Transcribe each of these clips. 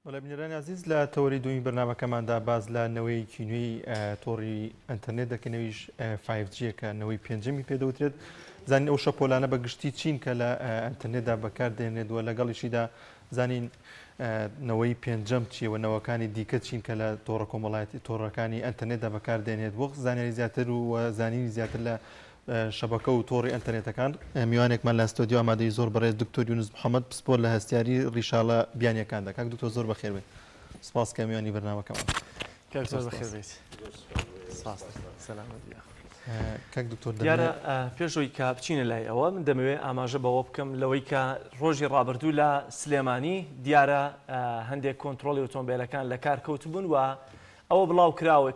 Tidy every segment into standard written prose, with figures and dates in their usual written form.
بەڵێبنیێرانی عزیز لە تەوەری دومی بەرنامەکەماندا باز لە نەوەی کینوی تۆڕی ئەنتەرنێت دەکەنەوەیش 5G-کە نەوەی پێنجەمی پێدەوترێت زانین ئەو شەپۆلانە بە گشتی چین کە لە ئەنتەرنێتدا بەکاردێنێتوە لەگەڵیشیدا زانین نەوەی پێنجەم چیەوە نەوەکانی دیکە چین کە لە تۆڕە کۆمەڵایەتی تۆڕەکانی ئەنتەرنێتدا بەکاردێنێت بۆ زانیاری زیاتر و زانینی زیاتر لە شەبەکە و تۆڕی ئەنتەرنێتەکان میوانێکمان لە ستۆدیۆ ئامادەی زۆر بەڕێز دکتۆر یونس محەممەد پسپۆر لە هەستیاری ڕیشاڵە بیانیەکان دەکات دکتۆر زۆر بەخێر بێت سپاس کە میوانی بەرنامەکەمان کاک دکتۆر دیارە پێشەوەی کە بچینە لای ئەوە من دەمەوێت ئاماژە بەوە بکەم لەوەی کە ڕۆژی ڕابردوو لە سلێمانی دیارە هەندێک کۆنتترۆلی ئۆتۆمبیلەکان لە کار کەوت بوون و ئەوە بڵاو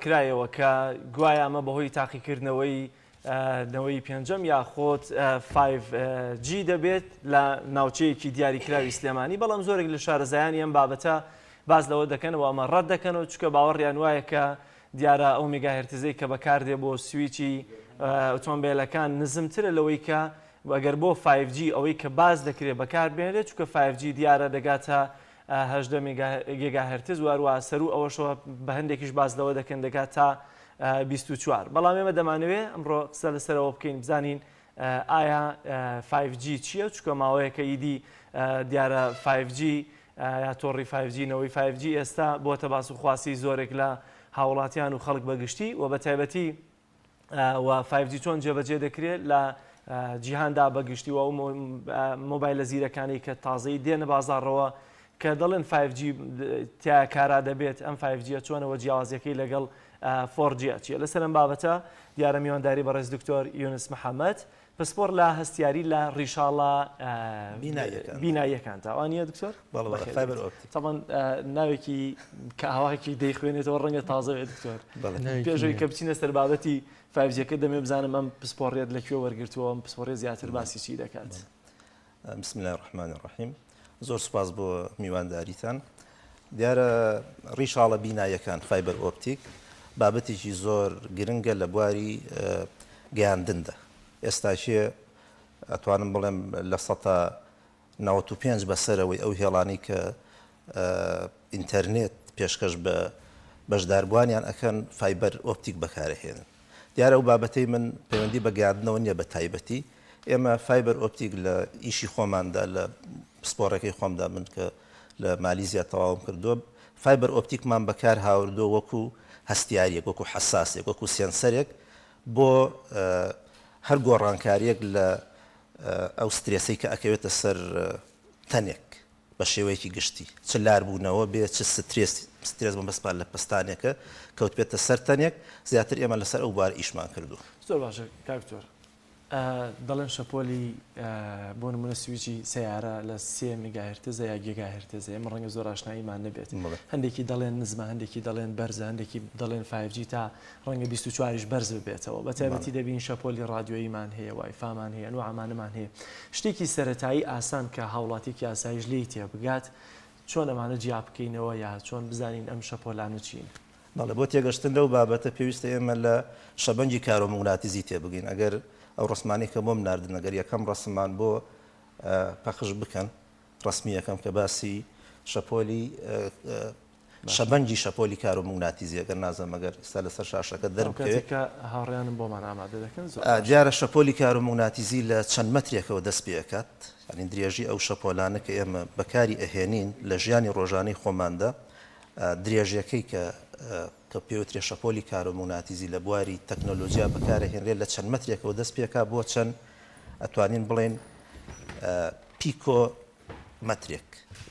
کرایەوە کە گوایە ئەمە بەهۆی تاقیکردنەوەی نەوەی پێنجەم یاخۆت 5G دەبێت لە ناوچەیەکی دیاریکراوی سلێمانی بەڵام زۆرێک لە شارەزایانی ئەم بابەتە باز لەوە دەکەنەوە ئەمە ڕەت دەکەنەوە چکە باوەڕیان وایە کە دیارە ئەو میگاهرتزەی کە بەکاردێ بۆ سویچی ئۆتۆمبیلەکان نزمترە لەوەی کە ئەگەر بۆ 5G ئەوەی کە باز دەکرێت بەکاربێنێت چکە 5G دیارە دەگاتە 18 گیگاهرتز واروە سەرو ئەوەشەوە بە هەندێکیش باز لەوە دەکەن دەگات تا 24 بەڵام ئێمە دەمانەوێت ئەمڕۆ قسە لەسەرەوە بکەین بزانین ئایا 5G چییە چکە ماوەیەکە ئیدی دیارە 5G یا تۆڕی 5G-نەوەی 5G ئێستا بۆتە باس و خواسی زۆرێک لە هاوڵاتیان و خەڵک بەگشتی و بە تایبەتی و 5G چۆن جێبەجێ دەکرێت لە جیهاندا بەگشتی و مۆبایلە زیرەکانی کە تازەی دێنە بازاڕەوە کە دەڵێن 5G تیا کارا دەبێت ئەم 5G چۆنەوە جیاوازیەکەی لەگەڵ 4G چیە لەسەر ئەم بابەتە دیارە میوانداری بەڕێز دکتۆر یونس محەممەد پسپۆر لە هەستیاری لە ڕیشاڵە بیناییەکان تاوانە دکتۆر تاوان ناوێکی کە هاواکی دەیخوێنێتەوە ڕەنگە تازەوێت دکتۆر پێشەوەی کە بچینە سەر بابەتی 5G-کە دەمێ بزانم ئەم پسپۆڕێت لەکوێ وەرگرتووە ئەم پسپۆڕێ زیاتر باسی چی دەکات بسم الله الرحمن الرحیم زۆر سپاس بۆ میوانداریتان دیارە ڕیشاڵە بیناییەکان فایبەر ئۆپتیک بابەتێکی زۆر گرنگە لە بواری گەیاندندا ئێستاشیە ئەتوانم بڵێم لە 95 بەسەرەوەی ئەو هێڵانی کە ئینتەرنێت پێشکەش بە بەشداربوانیان ئەکەن فایبەر ئۆپتیک بەکارەهێنن دیارە ئەو بابەتەی من پەیوەندی بە گەیاندنەوە نییە بە تایبەتی ئێمە فایبەر ئۆپتیک لە ئیشی خۆماندا لە سپۆڕەکەی خۆمدا من کە لە مالیزیا تەواوم کردووە فایبەر ئۆپتیکمان بەکار هاوردۆ وەکو هەستیاریەک وەکو حساسێک وەکو سێنسەرێک بۆ هەر گۆڕانکاریەک لە ئەو سترێسەی کە ئەکەوێتە سەر تەنێک بە شێوەیەکی گشتی چ لاربوونەوە بێت چ سترێس بۆ بەسپار لە پستانێکە کەوت بێتە سەر تەنێک زیاتر ئێمە لەسەر ئەو بار ئیشمان کردو زۆر باشە کاکتۆر دەڵێن شەپۆلی بۆ نمونە سویچی سیارە لە 3 میگاهرتز یا گیگاهرتز ئێمە ڕەنگە زۆر ئاشناییمان نەبێت هەندێکی دەڵێن نزمە هەندێکی دەڵێن بەرزە هەندێکی دەڵێن 5G تا ڕەنگە 24ش بەرز ببێتەوە بە تایبەتی دەبین شەپۆلی رادیۆییمان هەیە وایفامان هەیە نوعمانەمان هەیە شتێکی سەرەتایی ئاسان کە هاوڵاتێکی ئاسایش لێی تێبگات چۆن ئەمانە جیا بکەینەوە یا چۆن بزانین ئەم شەپۆلانە چین بەڵێ بۆ تێگەشتن لەو بابەتە پێویستە ئێمە لە شەبەنجی کارۆمەگناتیزی تێبگەین ئەگەر ئەو ڕسمانی کە بۆم ناردن ئەگەر یەکەم ڕسممان بۆ پەخش بکەن ڕسمی یەکەم کە باسی شەپۆلی شەبەنجی شەپۆلی کارۆمەگناتیزی ئەگەر نازەم ئەگەر ئێستا لەسەر شاشەکە دەربکەوێت هاوڕێیانم بۆمان ئامادە دەکەن دیارە شەپۆلی کارۆمەگناتیزی لە چەند مەترێکەوە دەست پێ ئەکات یعنی درێژی ئەو شەپۆلانە کە ئێمە بەکاری ئەهێنین لە ژیانی ڕۆژانەی خۆماندا درێژیەکەی کە پێوترێ شەپۆلی کارۆمەگناتیزی لە بواری تەکنۆلۆژیا بەکارەهێنرێت لە چەند مەترێکەوە دەست پێکا بۆ چەند ئەتوانین بڵێن پیکۆ مەترێک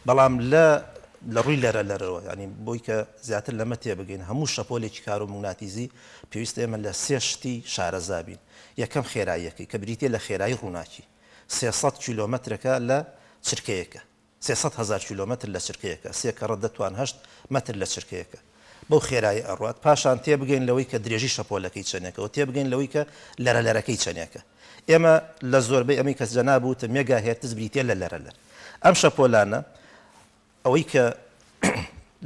بەڵام لە ڕووی لەرەوە ینی بۆی کە زیاتر لەمە تێبگەین هەموو شەپۆلێکی کارۆمەگناتیزی پێویستە ئێمە لە 3 شتی شارەزابین یەکەم خێراییەکەی کە بریتێ لە خێرایی ڕووناکی 300 کیلۆمەترەکە لە چرکەیەکە 300,000 کیلۆمەتر لە چرکەیەکە 3 کە ڕەت دەتوان 8 مەتر لە چرکەیەکە بەو خێرایی ئەڕات پاشان تێبگەین لەوەی کە درێژی شەپۆلەکەی چەنێکەوە تێبگەین لەوەی کە لەرەلەرەکەی چەنێکە ئێمە لە زۆربەی ئەمی کەس جەنابوتە مێگاهێرتز بریتێ لە لەرەلەر ئەم شەپۆلانە ئەوەی کە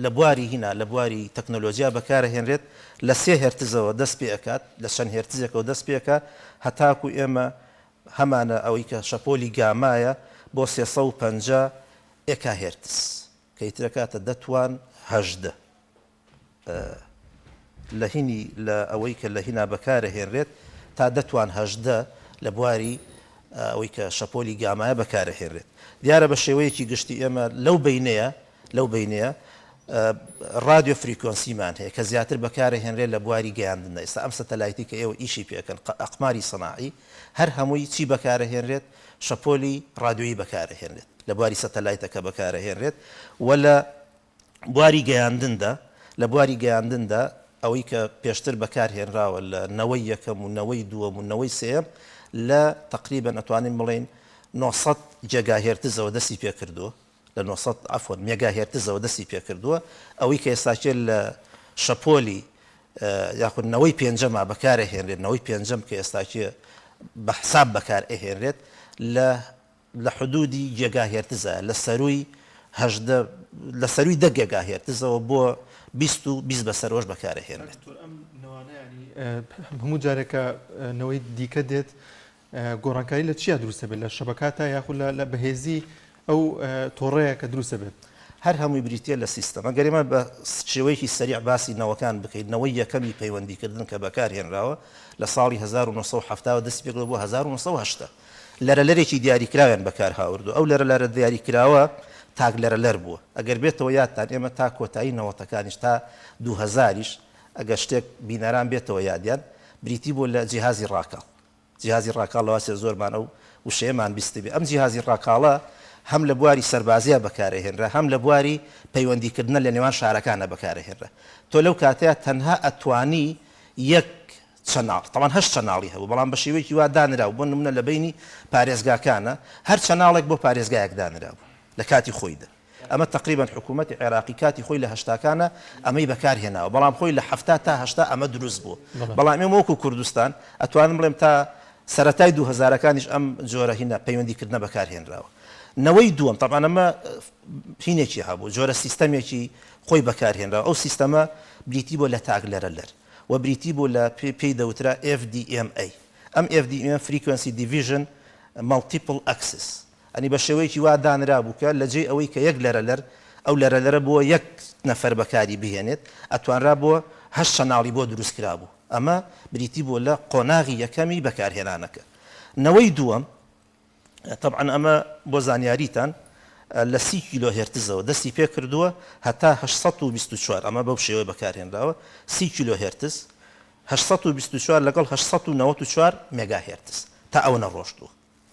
لە بواری هینا لە بواری تەکنۆلۆژیا بەکارەهێنرێت لە 3 هێرتزەوە دەست پێ ئەکات لە چەند هێرتزێکەوە دەست پێکە هەتاکو ئێمە هەمانە ئەوەی کە شەپۆلی گامایە بۆ 350 ئێکاهێرتز کە ئیترەکاتە دەتوان هەژدە لە هینی لە ئەوەی کە لە هینا بەکارەهێنرێت تا دەتوان هەژدە لە بواری ئەوەی کە شەپۆلی گامایە بەکارەهێنرێت دیارە بە شێوەیەکی گشتی ئێمە لەو بینەیە رادیۆ فریکۆنسیمان هەیە کە زیاتر بەکارەهێنرێت لە بواری گەیاندنە ئێستا ئەم سەتەلایتی کە ئێوە ئیشی پێکەن ئەقماری سەناعی هەر هەمووی چی بەکارەهێنرێت شەپۆلی رادیۆیی بەکارەهێنرێت لە بواری سەتەلایتەکە بەکارەهێنرێت و لە بواری گەیاندندا ئەوەی کە پێشتر بەکارهێنراوە لە نەوەی یەکەم و نەوەی دووەم و نەوەی سێم لە تقریبا ئەتوانین بڵێن 900 جێگاهێرتزەوە دەستی پێکردووە لە 900 عفوان مێگاهێرتزەوە دەستی پێکردووە ئەوەی کە ئێستاچێت لە شەپۆلی یاخود نەوەی پێنجەما بەکارەهێنرێت نەوەی پێنجەم کە ئێستاچێ بە حساب بەکار ئەهێنرێت لە حدودی جێگاهێرتزە لە سەروی لە سەروی 10 گێگاهێرتزەوە بۆ 20 بەسەرۆژ بەکارەهێنرێت هەموو جارێکە نەوەی دیکە دێت گۆڕانکاری لە چیا دروستە بێت لە شەبکاتە یاخود لە بەهێزی ئەو تۆڕەیە کە دروستە بێت هەر هەمووی بریتە لە سیستەمە گەریمە بە شێوەیەکی سەریع باسی نەوەکان بکەیت نەوەی یەکەمی پەیوەندیکردن کە بەکارهێنراوە لە ساڵی 1970 دەستی پێکردەوە بۆ 1970 لەرەلەرێکی دیاریکراویان بەکار هاوردو ئەو لەرە دیاریکراوە تاک لەرەلەر بووە ئەگەر بێتەوە یادتان ئێمە تا کۆتایی نەوەتەکانیش تا 2000یش ئەگەر شتێک بینەران بێتەوە یادیان بریتی بۆ لە جیهازی ڕاکاڵ جیهازی ڕاکاڵ لەواسێ زۆرمان ئەو وشەیەمان بیستی بێ ئەم جیهازی ڕاکاڵە هەم لە بواری سەربازیە بەکارەهێنرا هەم لە بواری پەیوەندیکردنە لە نێوان شارەکانە بەکارەهێنرا تۆ لەو کاتەیە تەنها ئەتوانی یەک چەناڵ تەمان هەشت چەناڵی هەبوو بەڵام بە شێوەیەکی وا دانراو بۆ نمونە لە بینی پارێزگاکانە هەر چەناڵێک بۆ پارێزگایەک دانراو لە کاتی خۆیدا ئەمە تقریبا حکوومەتی عێراقی کاتی خۆی لە هەشتاکانە ئەمەی بەکارهێناوە بەڵام خۆی لە 70 تا 80 ئەمە دروست بوو بەڵام ئێمە وەکو کوردستان ئەتوانم بڵێم تا سەرەتای 2000ەکانیش ئەم جۆرە هینە پەیوەندیکردنە بەکارهێنراوە نەوەی دووەم طبعا ئەمە هینێکی هەبوو جۆرە سیستەمێکی خۆی بەکارهێنراوە ئەو سیستەمە بریتی بۆ لە تاگ لەرەلەر و بریتی بۆ لە پێی دەوترا FDMA ئەم FDMA Frequency Division Multiple Access ئەنی بە شێوەیەکی وا دانرا بووکە لە جێ ئەوەی کە یەک لەرەلەر ئەو لەرەلەرە بۆ یەک نەفەر بەکاری بهێنێت ئەتوانرا بۆ هەشت چەناڵی بۆ دروست کرا بوو ئەمە بریتی بۆ لە قۆناغی یەکەمی بەکارهێنانەکە نەوەی دووەم طبعا ئەمە بۆ زانیاریتان لە 30 کیلۆ هێرتزەوە دەستی پێ کردووە هەتا 824 ئەمە بەو شێوەیە بەکارهێنراوە 30 کیلۆ هێرتز 824 لەگەڵ 894 مێگاهێرتز تا ئەوە نەڕۆشتووە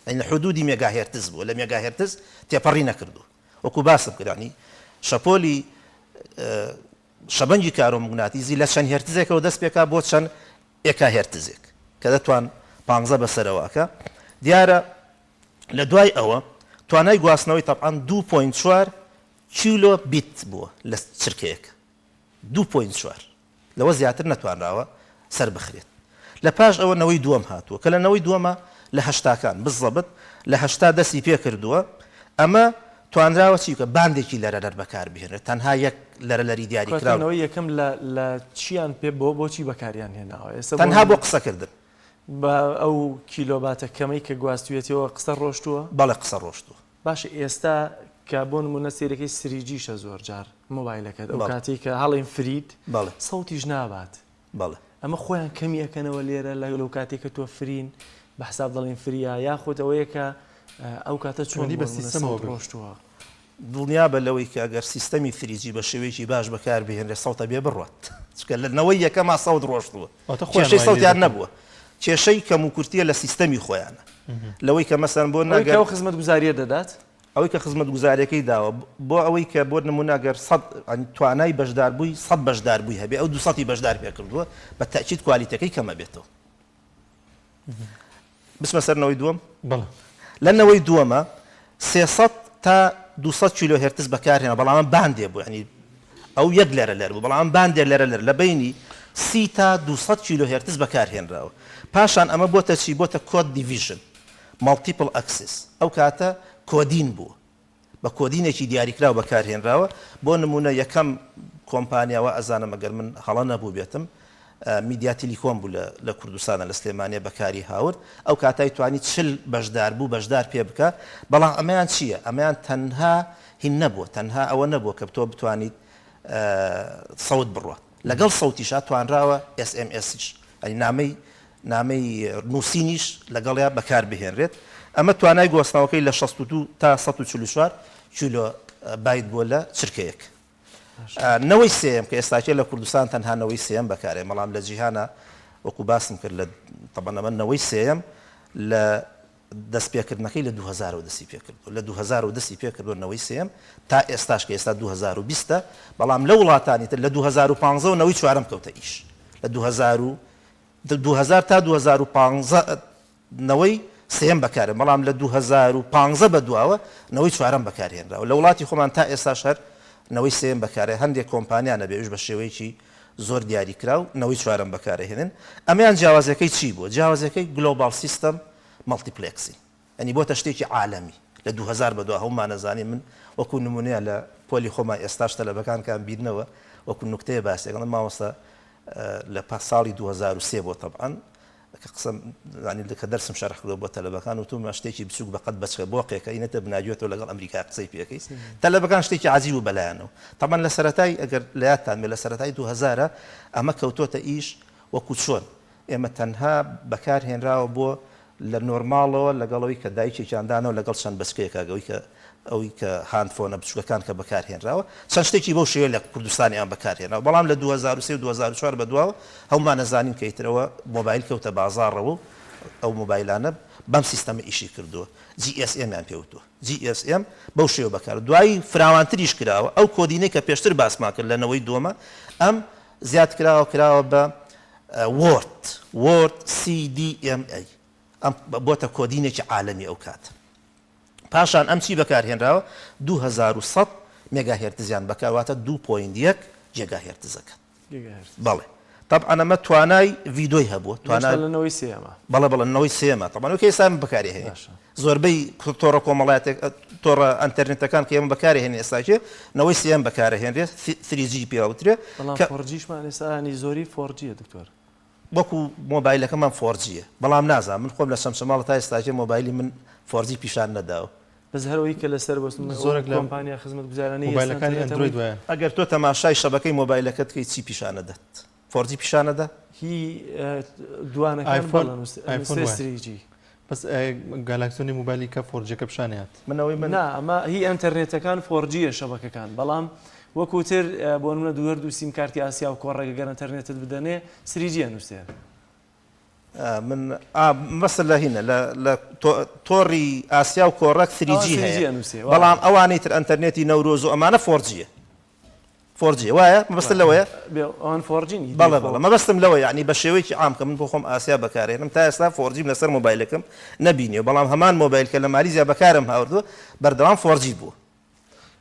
لە حدودی مێگاهێرتز بووە لە مێگاهێرتز تێپەڕی نەکردو وەکو باسم کردانی شەپۆلی شەبەنگی کارۆمەگناتیزی لە چەند هێرتزێکەوە دەست پێکا بۆ چەند ئێکا هێرتزێک کە دەتوان 15 بەسەرەوەکە دیارە لە دوای ئەوە توانای گواستنەوەی تەبعاً 2.4 کیلۆ بیت بووە لە چرکەیەک 2.4 لەوە زیاتر نەتوانراوە سەر بخرێت لە پاش ئەوە نەوەی دووەم هاتووە کە لە نەوەی دووەمە لە هەشتاکان بزەبت لە هەشتا دەستی پێ کردووە ئەمە توانراوە چیکە باندێکی لەرەلەر بەکار بهێنێت تەنها یەک لەرەلەری دیاریکراوە یەکەم لە چیان پێ بۆچی بەکاریان هێناوە تەنها بۆ قسەکردن بە ئەو کیلۆباتە کەمەی کە گواستوێتەوە قسە ڕۆشتووە بەڵێ قسە ڕۆشتووە باشە ئێستا کە بۆ نمونە سێرەکەی سریجیشە زۆر جار مۆبایلەکەت ئەو کاتی کە هەڵین فرید سەوتیش نابات بەڵێ ئەمە خۆیان کەمی ئەەکەنەوە لێرە لەو کاتێک کە تۆ فرین بە حساب دەڵین فریا یاخۆت ئەوەیە کە ئەو کاتە چۆنی بە سیستەمەوە ڕۆشتووە دڵنیا بە لەوەی کە ئەگەر سیستەمی فریجی بە شێوەیەکی باش بەکار بهێنرێ سەوتە بێ بڕوات چکە لە نەوەی یەکەما سەوت ڕۆشتووە کێشەی سەوتیان نەبووە کێشەی کەم و کورتیە لە سیستەمی خۆیانە لەوەی کە مەسەن بۆ ناگەر خزمەت گوزاریە دەدات ئەوەی کە خزمەت گوزاریەکەی داوە بۆ ئەوەی کە بۆ نموناگەر توانای بەشداربووی 100 بەشداربووی هەبێ ئەو 200 بەشدار پێ کردووە بە تاکید کوالیتەکەی کەمە بێتەوە بسمە سەرنەوەی دووەم لەنەوەی دووەمە 300 تا 200 کیلۆ هێرتز بەکارهێنا بەڵام باندێ بوو ینی ئەو یەک لەرەلەر بوو بەڵام باندێ لەرەلەر لە بینی 30 تا 200 کیلۆ هێرتز بەکارهێنراوە پاشان ئەمە بۆتە چی بۆتە کۆد دیڤیژن مالتیپل ئەکسس ئەو کاتە کۆدین بوو بە کۆدینێکی دیاریکراوە بەکارهێنراوە بۆ نمونە یەکەم کۆمپانیاوە ئەزانم ئەگەر من هەڵە نەبوو بێتم میدیا تەلیکۆم بوو لە کوردستانە لە سلێمانیە بەکاری هاورد ئەو کاتای توانی 40 بەشدار بوو بەشدار پێ بکە بەڵام ئەمەیان چییە؟ ئەمەیان تەنها هین نەبووە تەنها ئەوە نەبووە کە تۆ بتوانیت سەوت بڕوە لەگەڵ سەوتیشا توانراوە SMSش نامەی نووسینیش لەگەڵیا بەکار بهێنرێت ئەمە توانای گۆستنەوەکەی لە 62 تا 144 کیلۆ بایت بۆ لە چرکەیەک نەوەی سێم کە ئێستاکێ لە کوردستان تەنها نەوەی سێم بەکارێ بەڵام لە جیهانە وەکو باسم کرد لە تەبەنەمە نەوەی سێم لە دەستپێکردنەکەی لە 2000 دەستی پێکردو لە 2000 دەستی پێکردو نەوەی سێم تا ئێستاش کە ئێستا 2020 بەڵام لە وڵاتانی تر لە 2015 نەوەی چوارەم کەوتە ئیش لە 2000 تا 2015 نەوەی سێم بەکارێ بەڵام لە 2015 بە دواوە نەوەی چوارەم بەکارهێنراوە لە وڵاتی خۆمان تا ئێستا شەر نەوەی سێم بەکارێ هەندێک کۆمپانیانە بێژ بە شێوەیەکی زۆر دیاریکرا و نەوەی چوارەم بەکارهێنن ئەمیان جیاوازەکەی چی بووە؟ جیاوازەکەی گلۆبال سیستەم مەڵتیپلێکسی ئەنی بۆتە شتێکی عالەمی لە 2000 بەدوا هەمومان نەزانی من وەکو نمونەیە لە پۆلی خۆمان ئێستاش تەلەبەکانکان بیرنەوە وەکو نوکتەیە باسێکڵ مامۆستا لە ساڵی 2003 بۆ تەبعاً کە قسم کە دەرسم شەرح کردەوە بۆ تەلەبەکان و تومە شتێکی بچووک بەقەت بەچکە بۆقێکە ئینەتە بناگوێتەوە لەگەڵ ئەمریکا قسەی پێەکەی تەلەبەکان شتێکی عجیب و بەلایەنەوە تەبەن لە سەرەتای ئەگەر لە یادتان بێ لە سەرەتای 2000 ئەمە کەوتۆتە ئیش وەکو چۆن ئێمە تەنها بەکارهێنراوە بۆ لە نۆرماڵەوە لەگەڵەوەی کە دایکێکیاندانەوە لەگەڵ چەند بەسکەیەکەگەوەی کە ئەوەی کە هاندفۆنە بچووکەکان کە بەکارهێنراوە چەند شتێکی بەو شێوە لە کوردستانیان بەکارهێنراوە بەڵام لە 2003 و 2004 بەدواوە هەمومان نەزانین کە ئیترەوە مۆبایل کەوتە بازاڕەوە ئەو مۆبایلانە بەم سیستەمە ئیشی کردووە GSM یان پێوتوە GSM بەو شێوە بەکار دوایی فراوانتریش کراوە ئەو کۆدینەی کە پێشتر باسمان کرد لەنەوەی دۆمە ئەم زیاد کراوە بە Word CDMA ئەم بۆتە کۆدینێکی عالەمی ئەو کات پاشان ئەم چی بەکارهێنراوە 2100 مێگاهێرتزیان بەکارواتە 2.1 جێگاهێرتزەکە بەڵێ طبعا ئەمە توانای ڤیدۆی هەبووە توانەوەی سێمە بەڵێنەوەی سێمە طبعا کە ئێستا بەکاری هێنێ زۆربەی تۆڕە کۆمەڵایەتێک تۆڕە ئەنتەرنێتەکان کە ئێمە بەکاری هێنێ ئێستاکێ نەوەی سێم بەکارهێنرێت 3G پێوترێ فۆرجیشمان ئێستانی زۆری 4G دکتۆر وەکو مۆبایلەکەمان 4Gە بەڵام نازانم من خۆم لە شەمشەماڵ تا ئێستاکێ مۆبایلی من 4G پیشان نەداوە بەس هەرەوەی کە لەسەر زۆرێک لە کۆمپانیا خزمەت گوزارانی مۆبایلەکانی ئەندروید وایە ئەگەر تۆ تەماشای شەبەکەی مۆبایلەکەت کەی چی پیشانەدات 4G پیشانەدا هی دوانەکان بەس گالاکسۆنی مۆبایلی کە 4Gەکە پیشانات منەوەی من ئەمە هی ئەنتەرنێتەکان 4Gە شەبەکەکان بەڵام وەکوتر بۆ نمونە دووهەر و سیم کارتی ئاسیا و کۆڕێگە گەر ئەنتەرنێتت بدەنێ 3G نووسێ من مەسل لە هینە لە تۆڕی ئاسیا و کۆڕەک 3G هەیە بەڵام ئەوانەی تر ئەنتەرنێتی نەورۆز و ئەمانە 4Gە 4G وایە مەبەستە لەوەیە ئەوان 4G بەڵێ مەبەستم لەوە یعنی بە شێوەیەکی عام کە من بۆ خۆم ئاسیا بەکارهێنم تا ئێستا 4G لەسەر مۆبایلەکەم نەبینیەوە بەڵام هەمان مۆبایل کە لە مالیزیا بەکارم هاوردووە بەردەوام 4G بووە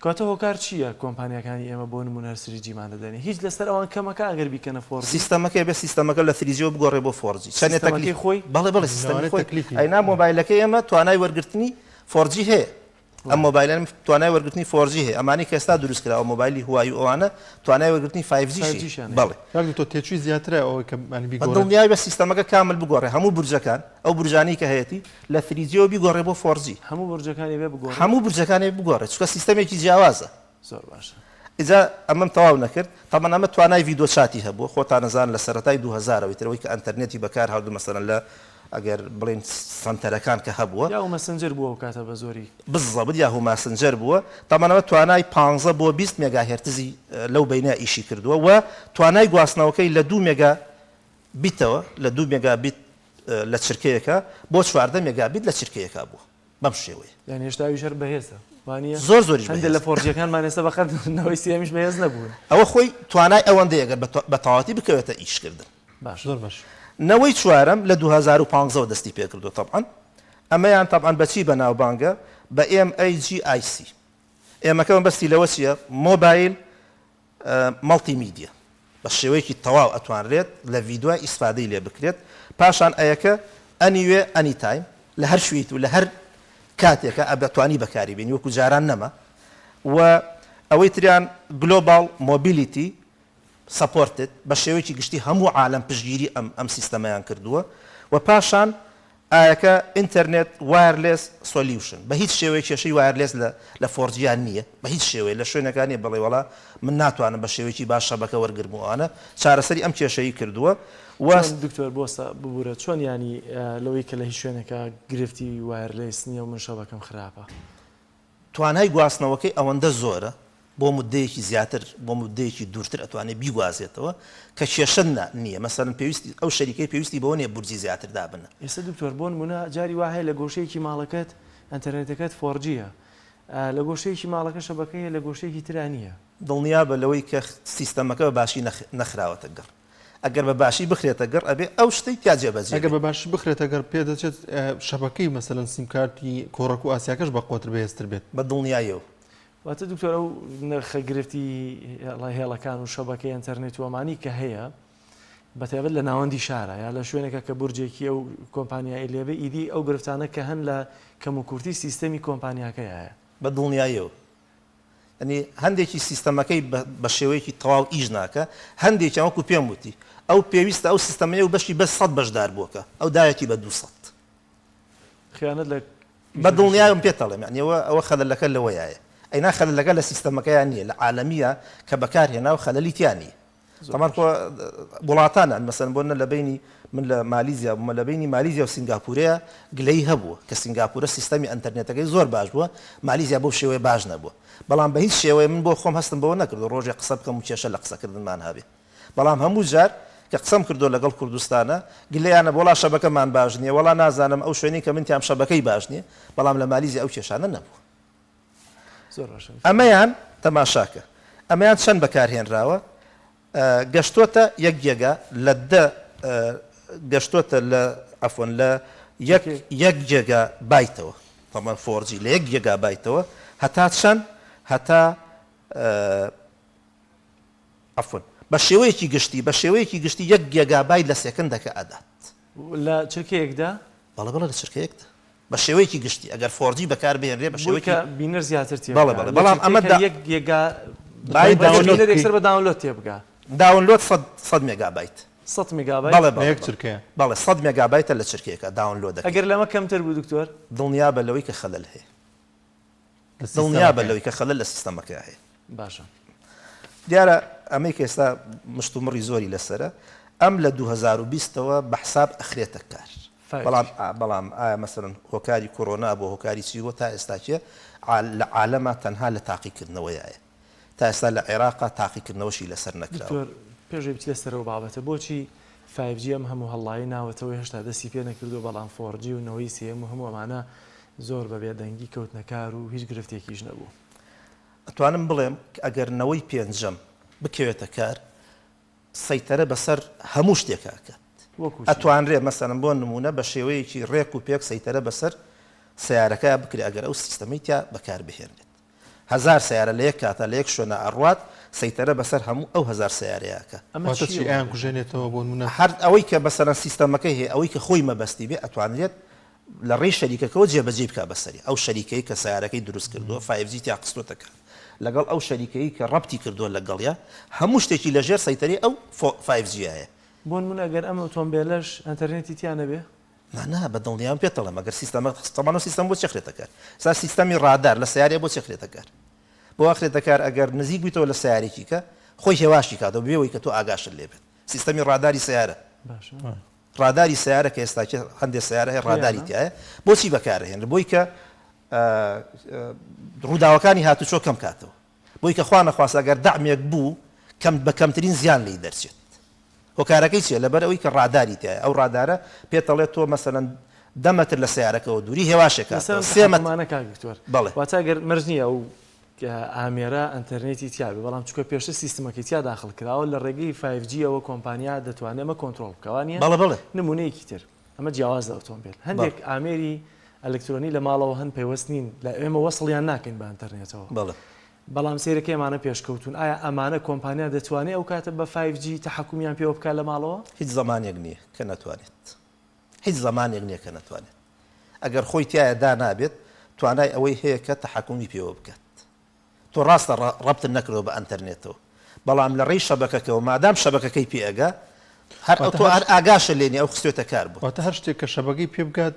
کاتە هۆکار چییە کۆمپانیەکانی ئێمە بۆ نمونە 3Gمان دەدەنێ هیچ لەسەر ئەوان کەمەکە ئەگەر بیکەنە 4G سیستەمەکە بێ سیستەمەکە لە 3G بگۆڕێ بۆ 4G چەندێت تەکلیفی خۆی بەڵێ سیستەمی خۆی ئەینا مۆبایلەکەی ئێمە توانای وەرگرتنی 4G هەیە ئەم مۆبایلان توانای وەرگرتنی 4G هەیە ئەمانی کە ئێستا دروست کراوە مۆبایلی هوایی ئەوانە توانای وەرگرتنی 5G بەڵێ تۆ تێچووی زیاترە ئەوەی کە دڵنیای بە سیستەمەکە کامل بگۆڕێ هەموو برجەکان ئەو برجانی کە هەیەی لە 3G بیگۆڕێ بۆ 4G هەموو برجەکانی بێ بگۆڕێ هەموو برجەکانی بگۆڕێت چکە سیستەمێکی جیاوازە زۆر باشە ئیجا ئەمەم تەواو نەکرد تەمان ئەمە توانای ڤیدۆ چاتی هەبوو خۆتان نەزان لە سەرەتای 2000ەوەی ترەوەی کە ئەنتەرنێتی بەکار هەڵدو مەسەرەن لە ئەگەر بڵێن سنتەرەکان کە هەبووە یا مەسنجەر بووە و کاتە بە زۆری بزەبت یاهوو ماسنجەر بووە تەمانەوە توانای 15 بۆ 20 مێگاهێرتزی لەو بینە ئیشی کردووە و توانای گواستنەوەکەی لە 2 مێگا بیتەوە لە 2 مێگابیت لە چرکەیەکە بۆ 14 مێگابیت لە چرکەیەکە بووە بەم شێوەیە یعنی هێشتا ویشەر بەهێزە زۆر زۆریش هەندێک لە فۆرجەکانمان ئێستا بەقەت نەوەی سێمیش بەهێز نەبوون ئەوە خۆی توانای ئەوەندەیە ئەگەر بە تەواوەتی بکەوێتە ئیشکردن باش زۆر باش نەوەی چوارەم لە 2015 دەستی پێکردو طبعا ئەمەیان طبعا بەچی بە ناوبانگە بە MAGIC ئێمەکەم بەستی لەوە چییە مۆبایل مەڵتیمیدیا بە شێوەیەکی تەواو ئەتوانرێت لە ڤیدۆ ئیسفادەی لێ بکرێت پاشان ئەیەکە ئەنیوێ ئەنی تایم لە هەر شوێت و لە هەر کاتێکە ئەبێتوانی بەکاری بینی وەکو جاران نەما و ئەوەی تریان گلۆبال مۆبیلیتی سپۆرتت بە شێوەیەکی گشتی هەموو عالم پشگیری ئەم سیستەمەیان کردووە و پاشان ئایەکە ئینتەرنێت وایرلس سۆلیوشن بە هیچ شێوەیە کێشەی وایرلس لە فۆرجیان نییە بە هیچ شێوەیە لە شوێنەکانی بڵێ وڵا من ناتوانم بە شێوەیەکی باش شەبەکە وەرگرمەوەوانە چارەسەری ئەم کێشەی کردووە دکتۆر بۆستا ببوورە چۆن ینی لەوەی کە لە هیچ شوێنەکە گرفتی وایرلس نییە و من شەبەکەم خراپە توانای گواستنەوەکەی ئەوەندە زۆرە بۆ مدەیەکی زیاتر بۆ مدەیەکی دوورتر ئەتوانێت بیگوازێتەوە کە کێشە نییە مەسەرن پێویستی ئەو شەریکەی پێویستی بەوە نیە بورجی زیاتر دابنە ئێستا دکتۆر بۆ نمونە جاری وایە لە گۆشەیەکی ماڵەکەت ئەنتەرنێتەکەت فۆرجیە لە گۆشەیەکی ماڵەکە شەبەکەیە لە گۆشەیەکی ترانیە دڵنیا بە لەوەی کە سیستەمەکە بە باشی نەخراوەتە گەڕ ئەگەر بە باشی بخرێتە گەڕ ئەبێ ئەو شتەی تا جێبەجێ ئەگەر بە باش بخرێتە گەر پێ دەچێت شەبەکەی مەسەلەن سیمکارتی کۆڕک و ئاسیاکەش بە قۆتر بەهێزتر بێت بە دڵنیایەوە واتە دکتۆر ئەو نرخە گرفتی هێڵەکان و شەبەکەی ئەنتەرنێت وەمانی کە هەیە بەتایبەت لە ناوەندی شارە یا لە شوێنێکە کە بورجێکی ئەو کۆمپانیای لێبێ ئیدی ئەو گرفتانە کە هەن لە کەم و کورتی سیستەمی کۆمپانیاکەی هەیە بە دڵنیایەوە ئەنی هەندێکی سیستەمەکەی بە شێوەیەکی تەواو ئیژ ناکە هەندێکی ئەوکو پێم وتی ئەو پێویستە ئەو سیستەمەیە و بەشی بە 100 بەشدار بووکە ئەو دایەتی بە 200 خیانەت لە بە دڵنیایم پێتەڵێم یعنیەوە ئەوە خەلەلەکە لەوەیە ئەینا خەلەلەکە لە سیستەمەکەیان نییە لە عالەمیە کە بەکارهێنا و خەلەلیتیانی تەمان وڵاتانە مەسەن بۆ لە بینی من لە مالیزیا بوومە لە بینی مالیزیا و سینگاپورەیە گلەی هەبووە کە سینگاپورە سیستەمی ئەنتەرنێتەکەی زۆر باش بووە مالیزیا بۆ شێوەیە باش نەبووە بەڵام بە هیچ شێوەیە من بۆ خۆم هەستم بەوە نەکردو ڕۆژێ قسە بکەم و کێشە لە قسەکردنمان هەبێ بەڵام هەموو جار کە قسەم کردو لەگەڵ کوردستانە گلەیانە وڵا شەبەکەمان باش نییە وڵا نازانم ئەو شوێنی کە منتیام شەبەکەی باش نییە بەڵام لە مالیزیا ئەو کێشانە نەبوو ئەمەیان تەماشاکە ئەمەیان چەند بەکارهێنراوە گەشتۆتە یەک جێگا لە گەشتۆتە لە ئەفۆن لە یەک جێگا بایتەوە تەمان فۆرجی لە یەک جێگا بایتەوە هەتا چەند هەتا ئەفۆن بە شێوەیەکی گشتی یەک گێگابای لە سێکندەکە ئەدات لە چرکەیەکدا بەڵێ لە چرکەیەکدا بە شێوەیەکی گشتی ئەگەر فۆرجی بەکار بهێنرێ بە شێوەیەکی بینەر زیاتر بەڵام ئەمە یەک گێگا یەکسەر بە داونلۆد تێبگا داونلۆد 100 مێگابایت 100 مێگابایت یەک چرکەیە بەڵێ 100 مێگابایتە لە چرکەیەکە داونلۆد ئەگەر لەمە کەمتر بوو دکتۆر دڵنیا بە لەوەی کە خەلەل هەیە دڵنیا بە لەوەی کە خەلەل لە سیستەمەکە هەیە باشە دیارە ئەمەی کە ئێستا مشتومڕی زۆری لەسرە ئەم لە 2020ەوە بە حساب ئەخرێتە کار بەڵام ئایا مەسەرن هۆکاری کۆڕۆنا بۆ هۆکاری چیوە تا ئێستاکیە لە عالەما تەنها لە تاقیکردنەوەیە تا ئێستا لە عێراقا تاقیکردنەوەشی لەسەر نەکراوە پێشەوەی بچ لەسەرەوە بابەتە بۆچی 5G ئەم هەموو هەڵڵایی ناوەتەوەی هێشتا دەستی پێ نەکردو بەڵام 4G و نەوەی سێم و هەموو ئەمانە زۆر بەبێ دەنگی کەوتنەکار و هیچ گرفتێکیش نەبوو ئەتوانم بڵێم ئەگەر نەوەی پێنجەم بکەوێتە کار سەیتەرە بەسەر هەموو شتێکاکات ئەتوانرێ مەسەرم بۆ نمونە بە شێوەیەکی ڕێک و پێک سەیتەرە بەسەر سیارەکە بکرێ ئەگەر ئەو سیستەمی تیا بەکار بهێنێت 1000 سیارە لە یەک کاتە لە یەک شوێنە ئەڕوات سەیتەرە بەسەر هەموو ئەو 1000 سیارەیەکە ئەیان کوژێنێتەوە بۆ نمونە هەر ئەوەی کە بەسەر سیستەمەکەی هەیە ئەوەی کە خۆی مەبەستی بێ ئەتوانرێت لە ڕێی شەریکەکەەوە جێبەجێ بکە بەسەری ئەو شەریکەی کە سیارەکەی دروست کردووە 5G تیا قستۆتەکە لەگەڵ ئەو شەریکەی کە ڕەبتی کردووە لەگەڵیا هەموو شتێکی لەژێر سەیتەری ئەو 5G هەیە بۆ نمونە ئەگەر ئەم ئۆتۆمبیلەش ئەنتەرنێتی تیانە بێ نا بە دڵنیام پێتەڵم ئەگەر سیستەمە سیستەم بۆ چێخرێتە کار سا سیستەمی ڕادار لە سیارێ بۆ چێخرێتە کار بۆ ئەخرێتە کار ئەگەر نزیک بیتەوە لە سیارێکی کە خۆی هێواشی کاتەوە بێەوەی کە تۆ ئاگاشت لێبێت سیستەمی ڕاداری سیارە ڕاداری سیارە کە ئێستا هەندێک سیارە هەیە ڕاداری تایە بۆچی بەکارهێنرێت بۆی کە ڕووداوەکانی هاتوچۆ کەم کاتەوە بۆی کە خوا نەخواستە ئەگەر دەعمێک بوو بە کەمترین زیان لی دەرچێت هۆکارەکەی چیە لەبەر ئەوەی کە ڕاداری تایە ئەو ڕادارە پێتەڵێت تۆ مەسەلەن دەمەتر لە سیارەکەەوە دووری هێواشێکە سێمەمانە کاکتۆر بەڵێ واتاگەر مەرج نییە و ئامێرە ئەنتەرنێتی تیاابێ بەڵام چکە پێشتر سیستمەکەی تیا داخل کراوە لە ڕێگەی 5G ئەوە کۆمپانیا دەتوانێت ئەمە کۆنتترۆل بکەوانە بەڵێ نمونەیەکی تر ئەمە جیاواز لە ئۆتۆمبیل هەندێک ئامێری ئەلکترۆنی لە ماڵەوە هەند پێوەست نین لە ئێمە وەسڵیان ناکەین بە ئەنتەرنێتەوە بەڵام سیرەکە ئێمانە پێشکەوتون ئایا ئەمانە کۆمپانیا دەتوانێت ئەو کاتە بە 5G تەحکومیان پێوە بکات لە ماڵەوە هیچ زمانێک نییە کە ناتوانێت هیچ زمانێک نییە کە ناتوانێت ئەگەر خۆی تایە دا نابێت توانای ئەوەی هەیە کە تەحکومی پێوە بکات تۆ ڕاستە ڕەبتن نەکرەوە بە ئەنتەرنێتەوە بەڵام لە ڕێی شەبەکەکەەوە مادام شەبەکەکەی پێگا هەر ئاگاشە لێنی ئەو خستێتە کار بوو واتە هەر شتێک کە شەبەکەی پێ بگات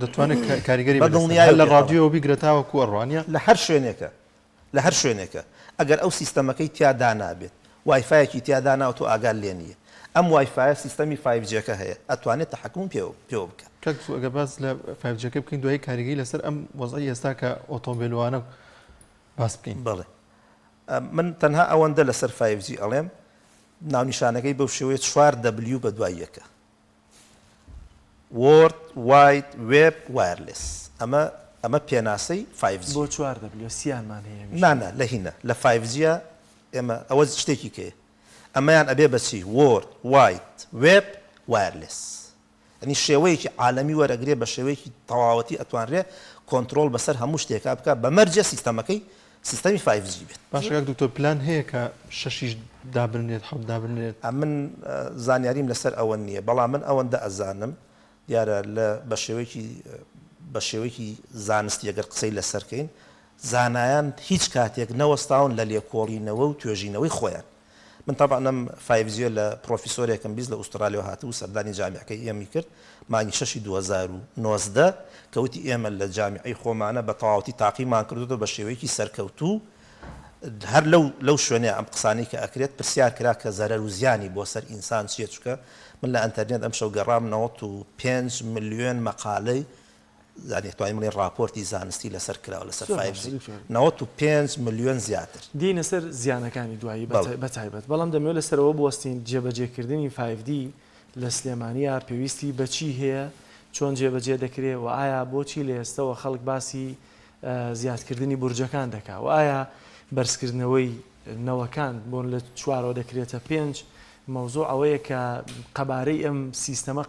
دەتوانێت کاریگەری بە دڵنیایی لە ڕادیۆ بیگرێتاوەکو ئەڕوانیە لە هەر شوێنێکە ئەگەر ئەو سیستەمەکەی تیادا نابێت وایفایەکی تیادا ناوتۆ ئاگال لێ نییە ئەم وایفایە سیستەمی 5Gەکە هەیە ئەتوانێت تەحکوم پێوە بکە ئەگە باز لە 5Gەکە بکەین دوای کاریگەری لەسەر ئەم وەزای ئێستا کە ئۆتۆمبیلوانە باس بکەین بڵێ من تەنها ئەوەندە لەسەر 5G ئەڵێم ناونیشانەکەی بەو شێوەیە 4W بە دوای یەکە World Wide Web Wireless ئەمە پێناسەی 5G بۆ 4W سیانمان هەیە نانە لە هینە لە 5G ئێمە ئەوە شتێکی کەیە ئەمەیان ئەبێ بەچی World Wide Web Wireless ئەنی شێوەیەکی عالەمی وەرەگرێ بە شێوەیەکی تەواوەتی ئەتوانرێ کۆنتترۆل بەسەر هەموو شتێکا بکە بە مەرجە سیستەمەکەی سیستەمی 5G بێت باشەکە دکتۆر پلان هەیە کە 6 دابنێت حەوت دابنێت من زانیاریم لەسەر ئەوە نییە بەڵام من ئەوەندە ئەزانم دیارە لە بە شێوەیەکی زانستی ئەگەر قسەی لەسەرکەین زانایان هیچ کاتێک نەوەستاون لە لێکۆڵینەوە و توێژینەوەی خۆیان من تەبانم 5G لە پرۆفیسۆرێکم بیست لە ئوسترالیەوە هاتوو و سەردانی جامیعەکەی ئێمەی کرد مانگی 6 2019 کەوتی ئێمە لە جامیعەی خۆمانە بە تەواوەتی تاقیمان کردوتە بە شێوەیەکی سەرکەوتوو هەر لەو شوێنێ ئەم قسانەی کە ئەکرێت پرسیار کرا کە زەرەر و زیانی بۆ سەر ئینسان چیە چکە من لە ئەنتەرنێت ئەم شەو گەڕام 95 ملیۆن مەقالەی توانین بڵێن راپۆرتی زانستی لەسەر کراوە لەسەر 5G 95 ملیۆن زیاتر دینە سەر زیانەکانی دوایی بەتایبەت بەڵام دەمەوێت لەسەرەوە بوەستین جێبەجێکردنی 5D لە سلێمانیا پێویستی بەچی هەیە چۆن جێبەجێ دەکرێت و ئایا بۆچی لە ئێستەوە خەڵک باسی زیادکردنی بورجەکان دەکا و ئایا بەرزکردنەوەی نەوەکان بۆن لە 4 دەکرێتە 5 مەوزوع ئەوەیە کە قەبارەی ئەم سیستەمە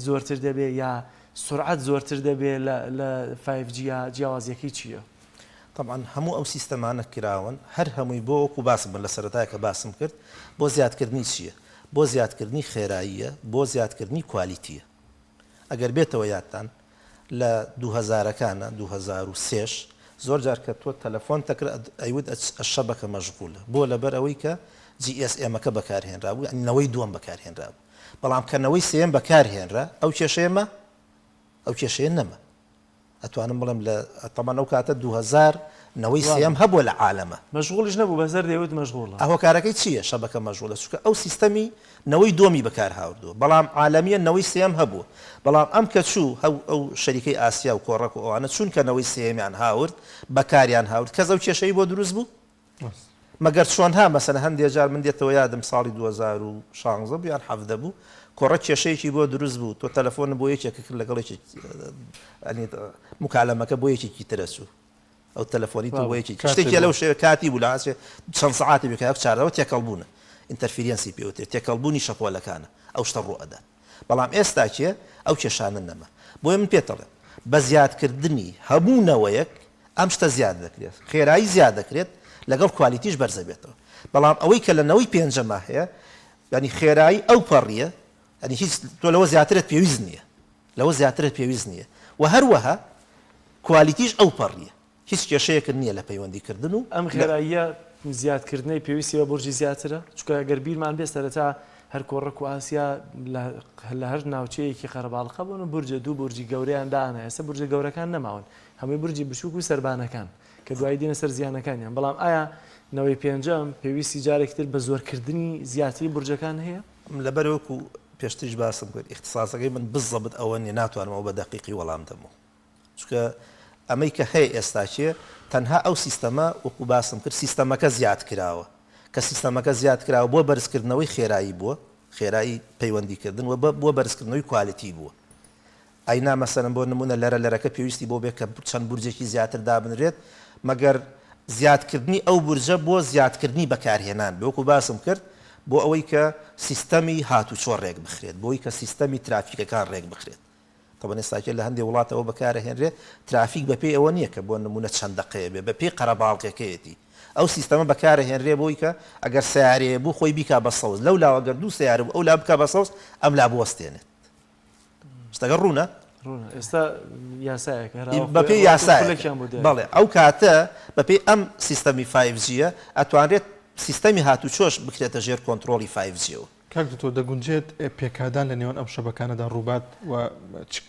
زۆرتر دەبێت یا سرعت زۆرتر دەبێت لە 5G جیاوازیەکەی چییە؟ طبعا هەموو ئەو سیستەمانە کراون هەر هەمووی بۆ وەکو باسم بن لە سەرەتایە کە باسم کرد بۆ زیادکردنی چییە؟ بۆ زیادکردنی خێراییە بۆ زیادکردنی کوالیتیە ئەگەر بێتەوە یادتان لە 2000ەکانە 2003 زۆر جار کە تۆ تەلەفۆن تەکرد ئەیود شەبەکە مەشغولە بۆ لەبەر ئەوەی کە GSM-ەکە بەکارهێنرابوو نەوەی دووەم بەکارهێنرابوو بەڵام کە نەوەی سێم بەکارهێنرا ئەو کێشەیەمە ئەو کێشەیە نەما ئەتوانم بڵێم لە تەمان ئەو کاتە 2000 نەوەی سێم هەبووە لە عالەمە مەشغوڵش نەبوو بەزەر دەیوت مەشغوڵە ئەوە کارەکەی چییە شەبەکە مەشغوڵە چونکە ئەو سیستەمی نەوەی دووەمی بەکار هاوردووە بەڵام عالەمیە نەوەی سێم هەبوو بەڵام ئەم کە چوو ئەو شەریکەی ئاسیا و کۆڕک و ئەوانە چون کە نەوەی سێمیان هاورد بەکاریان هاورد کەس ئەو کێشەی بۆ دروست بوو مەگەر چۆنها مەسەن هەندێک جار من دێتەوە یادم ساڵی 2016 بیان حەفدە بوو کۆڕە کێشەیەکی بۆ دروست بوو تۆ تەلەفۆن بۆ یەکێک کرد لەگەڵ مکالەمەکە بۆ یەکێکی ترە چوو ئەو تەلەفۆنی تو بۆ یەکی شتێکی لەو شێوە کاتی بوو لە ئاسێ چەند سەعاتی بکات چارەوە تێکەڵبوونە ئینتەرفیرەنسی پێوتێت تێکەڵبوونی شەپۆلەکانە ئەو شتە ڕوو ئەدات بەڵام ئێستا کێ ئەو کێشانە نەما بۆیە من پێتەڵێم بە زیادکردنی هەموو نەوەیەک ئەم شتە زیاد دەکرێت خێرایی زیاد دەکرێت لەگەڵ کوالیتیش بەرزە بێتەوە بەڵام ئەوەی کە لە نەوەی پێنجەمە هەیە ینی خێرایی ئەو پەڕیە ینی هیچ تۆ لەوە زیاترت پێویست نییە لەوە زیاترت پێویست نییە و هەروەها کوالیتیش ئەو پەڕیە هیچ کێشەیەکرد نییە لە پەیوەندیکردن و ئەم خێراییە زیادکردنەی پێویستی بە بورجی زیاترە چکە گەر بیرمان بێ سەرەتا هەر کۆڕک و ئاسیا لە هەر ناوچەیەکی خەرەباڵقە بوون و بورجە دوو بورجی گەورەیان دانا ئێستا بورجە گەورەکان نەماون هەمووی بورجی بچووک و سەربانەکان کە دوای دینە سەر زیانەکانیان بەڵام ئایا نەوەی پێنجەم پێویستی جارێکتر بە زۆرکردنی زیاتری بورجەکان هەیە لەبەرەوەکو پێشتریش باسم کرد اختصاسەکەی من بزەبت ئەوە نیە ناتوانمەوە بە دەقیقی وەڵام دەمەوە چکە ئەمەی کە هەیە ئێستاچێ تەنها ئەو سیستەمە وەکو باسم کرد سیستەمەکە زیاد کراوە کە سیستەمەکە زیاد کراوە بۆ بەرزکردنەوەی خێرایی بووە خێرایی پەیوەندیکردن و بۆ بەرزکردنەوەی کوالیتی بووە ئاینا مەسەرم بۆ نمونە لەرەکە پێویستی بۆ بێت کە چەند بورجێکی زیاتر دابنرێت مەگەر زیادکردنی ئەو بورجە بۆ زیادکردنی بەکارهێنان بۆکو باسم کرد بۆ ئەوەی کە سیستەمی هاتوچۆ ڕێک بخرێت بۆی کە سیستەمی ترافیکەکان ڕێک بخرێت طبعا ئێستاکە لە هەندێک وڵاتەوە بەکارهێنرێت ترافیک بەپێی ئەوە نییە کە بۆ نمونە چەند دقەیە بێ بەپێی قەرەباڵقەکەیەتی ئەو سیستەمە بەکارهێنرێ بۆی کە ئەگەر سیارەیە بوو خۆی بیکا بە سەوز لەو لاوە گەر دوو سیارە بوو ئەو لا بکا بە سەوز ئەم لا بوەستێنێت شتەکە ڕوونە ئێستا یاسایەکە بەپێی یاسایە بەڵێ ئەو کاتە بەپێی ئەم سیستەمی 5Gە ئەتوانرێت سیستەمی هاتوچۆش بکرێتە ژێر کۆنتترۆلی 5Gەوە. کاک دکتۆر دەگونجێت پێکادان لە نێوان ئەم شەبەکانەدا ڕووبات و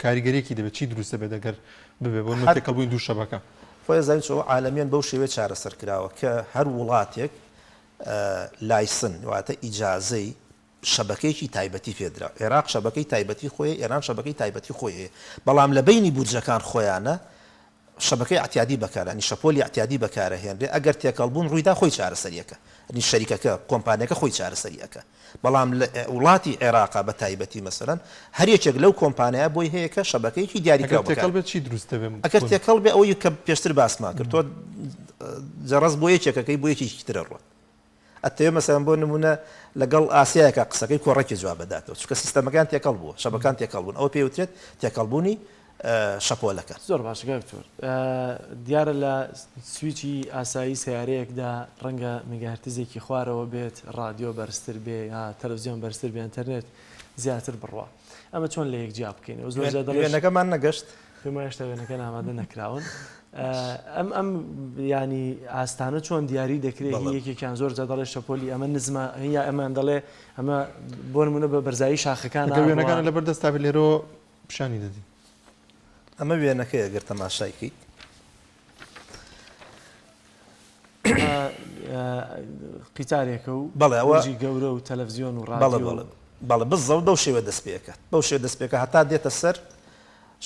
کاریگەریەکی دەبێت چی دروستە بێت دەگەر ببێ بۆ تێکەڵبووی دوو شەبەکە. خۆی زانیتەوە عالەمیان بەو شێوەیە چارەسەر کراوە کە هەر وڵاتێک لایسن واتە ئیجازەی شەبەکەیکی تایبەتی پێدرا. عێراق شەبەکەی تایبەتی خۆی، ئێران شەبەکەی تایبەتی خۆیە. بەڵام لە بینی بودجەکان خۆیانە شەبەکەی احتیادی بەکارانی شەپۆلی احتیادی بەکارەهێنرێ ئەگەر تێکەڵبوون ڕوویدا خۆی چارەسەریەکە. نی شەریکەکە کۆمپانیەکە خۆی چارەسەریەکە. بەڵام لە وڵاتی عێراقا بە تایبەتی مەسەرەن هەر یەکێک لەو کۆمپانیا بۆی هەیە کە شەبەکەیکی دیاریکراوە تێکەڵ بێت چی دروستە بێ ئەگەر تێکەڵ بێ ئەوەی کە پێشتر باسمان کرد تۆ جەڕەس بۆ یەکێکەکەی بۆ یەکێکی ترە ڕوات. ئەتەوێ مەسەڵەن بۆ نمونە لەگەڵ ئاسیایەکە قسەکەی کۆڕێکی جواب بداتەوە چونکە سیستەمەکان تێکەڵ بووە شەبەکان تێکەڵ بوون ئەوە پێوترێت تێکەڵبوونی شەپۆلەکە. زۆر باش گەکتۆر دیارە لە سویچی ئاسایی سیارەیەکدا ڕەنگە میگاهرتزێکی خوارەوە بێت رادیۆ بەرزتر بێ یا تەلەڤیزیۆن بەرزتر بێ ئینتەرنێت زیاتر بڕوا ئەمە چۆن لە یەکجیا بکەین و زۆر وێنەکەمان نەگەشت پێم هێشتا وێنەکە ئامادە نەکراون ئەم ینی ئاستانە چۆن دیاری دەکرێت یەکێکیان زۆر جادەڵێ شەپۆلی ئەمە نزمە هەیە ئەمان دەڵێ ئەمە بۆ نمونە بە بەرزایی شاخەکان وێنەکان لەبەر دەستا لێرۆ پیشانی دەدی. ئەمە وێنەکەی ئەگەر تەماشایکەیت قیتارێکە و بەڵێ گەورە و تەلەڤیزیۆن و ڕادیۆ بەڵێ بزەوت بەو شێوە دەستپێکات بەو شێوە دەستپێکە هەتا دێتە سەر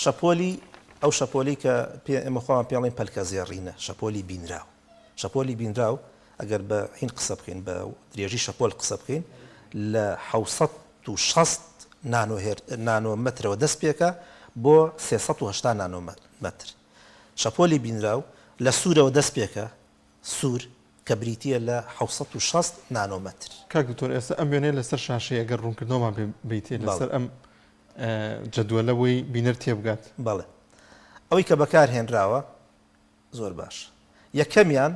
شەپۆلی ئەو شەپۆلی کە ئێمە خۆمان پێڵین پەلکە زێڕینە شەپۆلی بینراو شەپۆلی بینراو ئەگەر بە هین قسە بکەین بە درێژی شەپۆل قسە بکەین لە 660 نانۆمەترەوە دەستپێکە بۆ 380 نانۆمەتر. شەپۆلی بینراو لە سوورەوە دەستپێکە سوور کە بریتە لە 660 نانۆمەتر. کاک دکتۆر ئێستا ئەم وێنەیە لەسەر شاشەیە ئەگەر ڕوونکردنەوەمان بیتێ لەسەر ئەم جەدوەلەوەی بینەر تێبگات. بەڵێ ئەوەی کە بەکارهێنراوە زۆر باش. یەکەمیان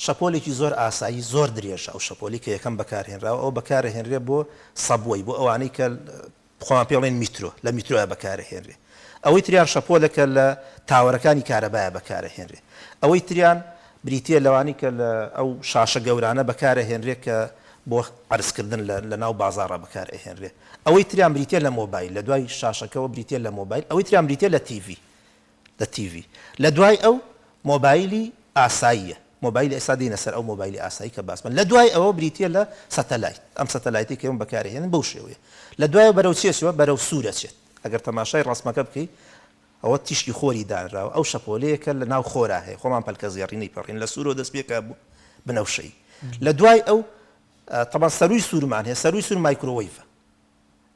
شەپۆلێکی زۆر ئاسایی زۆر درێژە ئەو شەپۆلی کە یەکەم بەکارهێنراوە ئەو بەکارهێنرێ بۆ سەبووی بۆ ئەوانەی کە خۆمان پێڵێن میترۆ لە میترۆە بەکارهێنرێ. ئەوەی تریان شەپۆلەکە لە تاوەرەکانی کارەبایە بەکارەهێنرێ. ئەوەی تریان بریتە لەوانی کە لە ئەو شاشە گەورانە بەکارەهێنرێ کە بۆ عرضکردن لە ناو بازاڕە بەکارەهێنرێ. ئەوەی تریان بریتە لە مۆبایل لە دوای شاشەکەەوە بریتە لە مۆبایل ئەوەی تریان بریتە لە تیڤ لە تیڤ لە دوای ئەو مۆبایلی ئاساییە مۆبایل ئێستا دێنە سەر ئەو مۆبایلی ئاسایی کە باسمە لە دوای ئەوە بریتە لە سەتەلایت ئەم سەتەلایتی کە ئەوم بەکارهێنن بەو شێوەیە لە دوایە بەرەو چێسەوە بەرەو سوورە چێت ئەگەر تەماشای ڕاستمەکە بکەیت ئەوە تیشکی خۆری دانراوە ئەو شەپۆلەیەکە لە ناو خۆرا هەیە خۆمان پەلکە زێڕینەی پەڕین لە سوورۆ دەستپێکە بنەوشەی لە دوای ئەو طبعا سەروی سوورمان هەیە سەروی سوور مایکرۆوەیڤە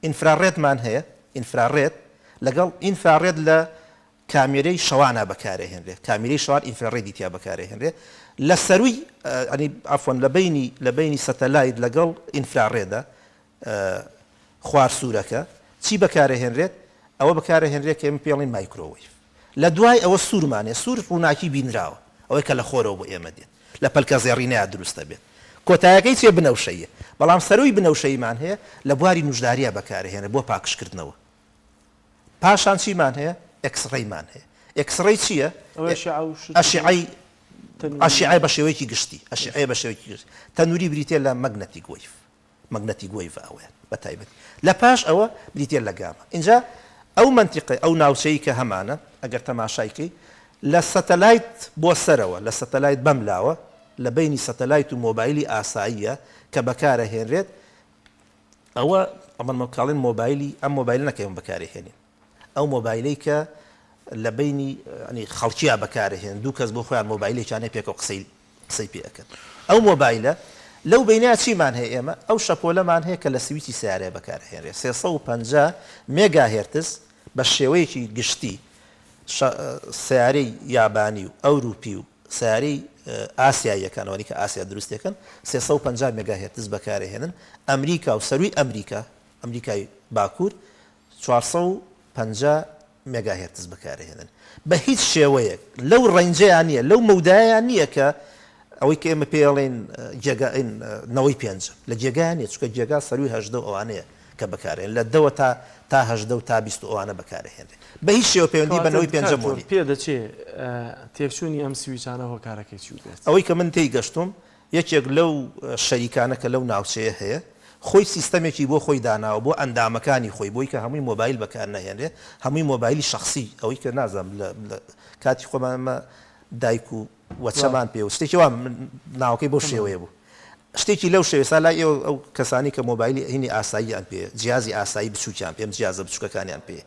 ئینفراڕێتمان هەیە ئینفراڕێت لەگەڵ ئینفراڕێت لە کامێرەی شەوانە بەکارەهێنرێ کامێرەی شەوان ئینفراڕێدی تیا بەکارەهێنرێ لە سەروی ئەفۆن لە بینی سەتەلایت لەگەڵ ئینفراڕێدا خوار سوورەکە چی بەکارەهێنرێت ئەوە بەکارەهێنرێت کە ئێمە پێڵین مایکرۆوەیڤ لە دوای ئەوە سوورمانێ سوور ڕووناکی بینراوە ئەوەی کە لە خۆرەوە بۆ ئێمە دێت لە پەلکە زێڕینەیە دروستە بێت کۆتایەکەی چێ بنەوشەیە بەڵام سەروی بنەوشەیمان هەیە لە بواری نوژداریە بەکارهێنێ بۆ پاکشکردنەوە پاشان چیمان هەیە ئەکسڕەیمان هەیە ئەکسڕەی چییە ئەشیعای بە شێوەیەکی گشتی ئەشیعای بە شێوەیەکی گشتی تەنووری بریتێ لە مەگنەتیک وەیڤ ئەوەیە بە تایبەت لە پاش ئەوە بریتێ لە گامە اینجا ئەو منتیقی ئەو ناوچەی کە هەمانە ئەگەر تەماشایکەی لە سەتەلایت بۆ سەرەوە لە سەتەلایت بەملاوە لە بینی سەتەلایت و مۆبایلی ئاساییە کە بەکارەهێنرێت ئەوە ئەمەکڵین مۆبایلی ئەم مۆبایل نەکەم بەکارهێنین ئەو مۆبایلەی کە لە بینی خەڵکییا بەکارهێن دوو کەس بۆ خۆیان مۆبایلێکیانە پێکەوە قسەی پێەکەن ئەو مۆبایلە لەو بینە چیمان هەیە ئێمە ئەو شەپۆلەمان هەیە کە لە سویچی سیارەیە بەکارهێنرێت 350 مێگاهێرتز بە شێوەیەکی گشتی سیارەی یابانی و ئەوروپی و سیارەی ئاسیاییەکانەوەی کە ئاسیا دروستەکەن 350 مێگاهێرتز بەکارهێنن ئەمریکا و سەروی ئەمریکای باکوور 450 مێگاهێرتز بەکارهێنن بە هیچ شێوەیەک لەو ڕەنجەیان نییە لەو مەودایان نییە کە ئەوەی کە ئێمە پێڵێن نەوەی پێنج لە جێگایان نیە چکە جێگا سەروی هەژدە ئەوانەیە کە بەکارێن لە دەوە تا هەژدە و تا 20 ئەوانە بەکارهێنێت بە هیچ شێوە پەیوەندی بەنەوەی پێنجەمۆنی پێ دەچێت تێکچوونی ئەم سویچانە هۆکارەکەی چی بێت ئەوەی کە من تێی گەشتم یەکێک لەو شەریکانە کە لەو ناوچەیە هەیە خۆی سیستەمێکی بۆ خۆی داناوە بۆ ئەندامەکانی خۆی بۆی کە هەمووی مۆبایل بەکار نەهێنرێ هەمووی مۆبایلی شخصی ئەوەی کە نازانم لە کاتی خۆمانمە دایک و وەچەمان پێ و شتێکی وا ناوەکەی بۆ شێوەیە بوو شتێکی لەو شێوێسا لای ئێوە ئەو کەسانی کە مۆبایلی هینی ئاساییان پێ جیازی ئاسایی بچووکیان پێم جیازە بچووکەکانیان پێ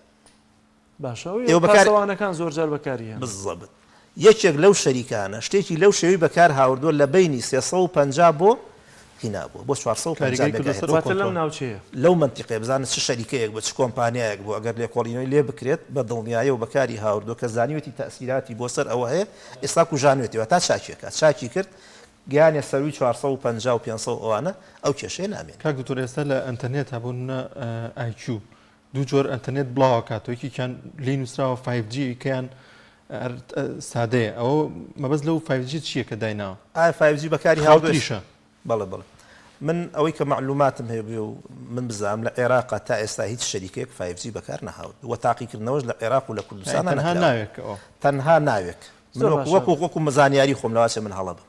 باشەوە پاسەوانەکان زۆرجار بەکاریە بزەبت یەکێک لەو شەریکانە شتێکی لەو شێوی بەکار هاوردۆ لە بینی 350 بۆ هینابوو بۆ 450 لەم ناوچەیە لەو منتیقێ بزانە چ شەریکەیەک بە چ کۆمپانیایەک بۆ ئەگەر لێ کۆڵینەوەی لێ بکرێت بە دڵنیایە و بەکاری هاوردۆ کە زانیوێتی تەسیراتی بۆ سەر ئەوە هەیە ئێستا کوژانوێتەوە تا چاکێکە چاکی کرد گیانێ سەروی 450 و 500 ئەوانە ئەو کێشەیە نامێن کاک دکتۆر ئێستا لە ئەنتەرنێت هەبوون IQ دوو جۆر ئەنتەرنێت بڵاوە کاتۆیەکیان لێ نووسراوە 5G کەیان سادەیە ئەوە مەبەست لەو 5G چییە کە دایناوە 5G بەکاری هاوردۆیشە بەڵێ بەڵێ من ئەوەی کە معلوماتم هەیە بێ و من بزانم لە عێراق تا ئێستا هیچ شەریکێک 5G بەکار نەهاوت وە تاقیکردنەوەش لە عێراق و لە کوردستان تەنها ناوێک وەکو مەزانیاری خۆم لەواسێ من هەڵە بم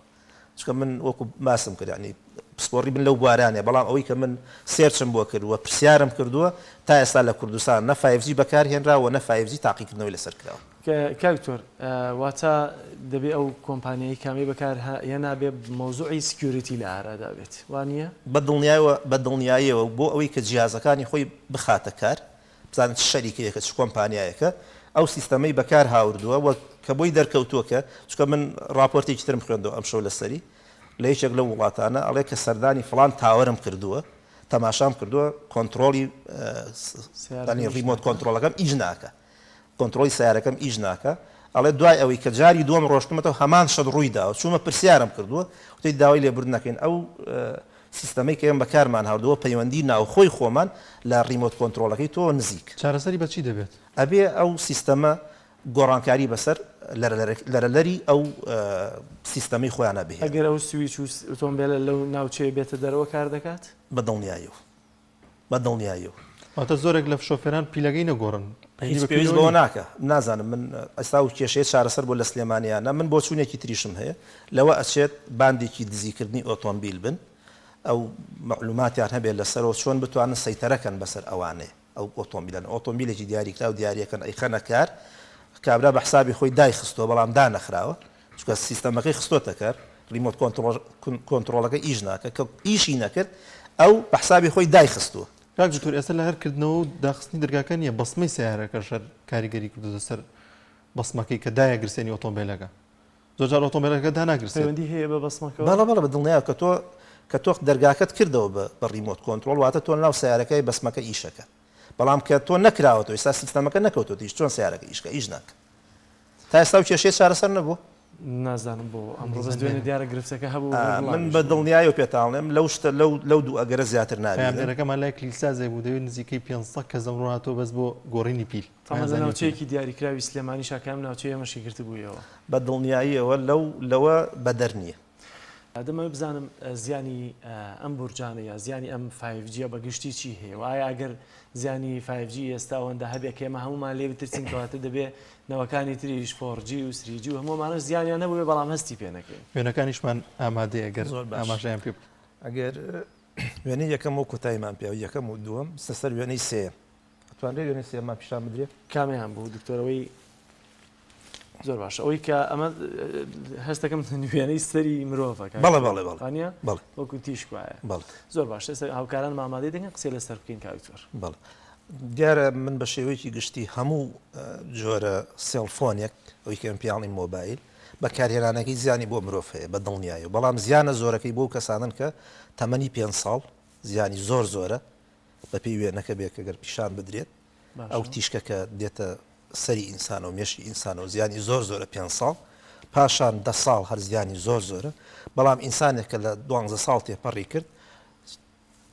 چکە من وەکو ماسم کرد ینی پسپۆڕی من لەو بوارانێ بەڵام ئەوەی کە من سێرچم بۆ کردووە پرسیارم کردووە تا ئێستا لە کوردستان نە 5G بەکار هێنراوە نە 5G تاقیکردنەوەی لەسەر کراوە کاکتۆر واتە دەبێت ئەو کۆمپانیایی کامی بەکار هێنا بێ مۆزوعی سکیوریتی لە ئارادا بێت وانە بە دڵنیاییەوە بۆ ئەوەی کە جیازەکانی خۆی بخاتە کار بزانێت شەریکەیەکە چ کۆمپانیایەکە ئەو سیستەمەی بەکار هاوردووە وە کە بۆی دەرکەوتووەکە چکە من راپۆرتێکی ترم خوێندەوە ئەم شەو لەسەری لە هیچێک لە وڵاتانە ئەڵێ کە سەردانی فڵان تاوەرم کردووە تەماشام کردووە کۆنتترۆلی ریمۆت کۆنتترۆلەکەم ئیج ناکە کۆنتترۆلی سیارەکەم ئیج ناکە ئەڵێ دوای ئەوەی کە جاری دووەم ڕۆشتمەوە هەمان شەد ڕوویداوە چوومە پرسیارم کردووە وتی داوای لێبرد نەکەین ئەو سیستەمەی کە ئێمە بەکارمان هاوردەوە پەیوەندی ناوخۆی خۆمان لە ریمۆت کۆنتترۆلەکەی تۆ نزیک چارەسەری بەچی دەبێت ئەبێ ئەو سیستەمە گۆڕانکاری بەسەر لەرەلەری ئەو سیستەمەی خۆیانە بێ ئەگەر ئەو سویچ و ئۆتۆمبیلە لەو ناوچەیە بێتە دەرەوە کار دەکات بە دڵنیاییەوە ئەوتە زۆرێک لە شۆفێران پیلەکەی نەگۆڕن هیچ پێویست بەوە ناکە نازانم من ئەستا و کێشەیە چارەسەر بۆ لە سلێمانیانە من بۆ چوونێکی تریشم هەیە لەوە ئەچێت باندێکی دزیکردنی ئۆتۆمبیل بن ئەو معلوماتیان هەبێت لەسەرەوە چۆن بتوانن سەیتەرەکەن بەسەر ئەوانەیە ئەو ئۆتۆمبیلن ئۆتۆمبیلێکی دیاریکرا و دیارەکەن ئەیخەنە کار کابرا بە حسابی خۆی دایخستەوە بەڵام دانەخراوە چکە سیستەمەکەی خستۆتە کار ریمۆت کۆنتترۆلەکە ئیش ناکە کە ئیشی نەکرد ئەو بە حسابی خۆی دایخستووە کاک دکتۆر ئێستا لە هەرکردنەوە و داخستنی دەرگاکە نیە بەسمەی سیارەکە شەر کاریگەری کردو سەر بەسمەکەی کە دایەگرسێنی ئۆتۆمبیلەکە زۆرجار ئۆتۆمبیلەکە داناگرسێت پەیوەندی هەیە بە بەسمەکەەوە بەڵە بە دڵنیایە کە تۆ دەرگاکەت کردەوە بە ریمۆت کۆنتترۆل واتە تۆ ناو سیارەکەی بەسمەکە ئیشەکە بەڵام کە تۆ نەکراوەەوە ئێستا سیستەمەکە نەکەوتۆ ئیش چۆن سیارەکە ئیشکە ئیش ناکە تا ئێستا و کێشەیە چارەسەر نەبوو نازانم بۆ ئەمڕۆ بەس دوێنێ دیارە گرفتەکە هەبوو من بە دڵنیایی و پێتاڵێم لەو شتە لەو دوو ئەگەرە زیاتر نابێت ئەمریکەمان لای کلیسازای بوو دەوێت نزیکەی 500 کە زەمڕاتەوە بەس بۆ گۆڕینی پیل تەمەزە ناوچەیەکی دیاریکراوی سلێمانی شاکام ناوچەیە ئێمەشی گرت بوویەوە بە دڵنیاییەوە لەوە بەدەر نییە دەمەوێت بزانم زیانی ئەم بورجانە یا زیانی ئەم 5G بەگشتی چی هەیە وایە ئەگەر زیانی 5G ئێستا ئەوەندە هەبێت کە ئێمە هەمومان لێ بترسین کەواتە دەبێت نەوەکانی تریش 4G و 3G و هەمومانە زیانیان نەبووێ بەڵام هەستی پێ نەکەین وێنەکانیشمان ئامادەیە ئەگەر ئاماژەیان پێ ئەگەر وێنەی یەکەم و کوتایمان پێ یەکەم و دووەم سەر وێنەی سێ توانرێت وێنەی سێمان پیشان بدرێت کامیان بوو دکتۆرەوەی زۆر باشە ئەوەی کە ئەمە هەستەکەم نوێنەی سەری مرۆڤەکە بەڵێ وەکو تیشک وایە بەڵێ زۆر باشە هاوکاران مامادەی دەنگە قسەی لەسەر بکەین کاکتۆر بەڵێ دیارە من بە شێوەیەکی گشتی هەموو جۆرە سێڵفۆنێک ئەوی کە پیاڵی مۆبایل بەکارهێنانەکەی زیانی بۆ مرۆڤ هەیە بە دڵنیایە بەڵام زیانە زۆرەکەی بۆ کەسانن کە تەمەنی 5 ساڵ زیانی زۆرە بە پێی وێنەکە بێت کە گەر پیشان بدرێت ئەو تیشکە کە دێتە سەری ئینسان و مێشی ئینسان و زیانی زۆرە 5 ساڵ پاشان 10 ساڵ هەر زیانی زۆرە بەڵام ئینسانێک کە لە 12 ساڵ تێپەڕی کرد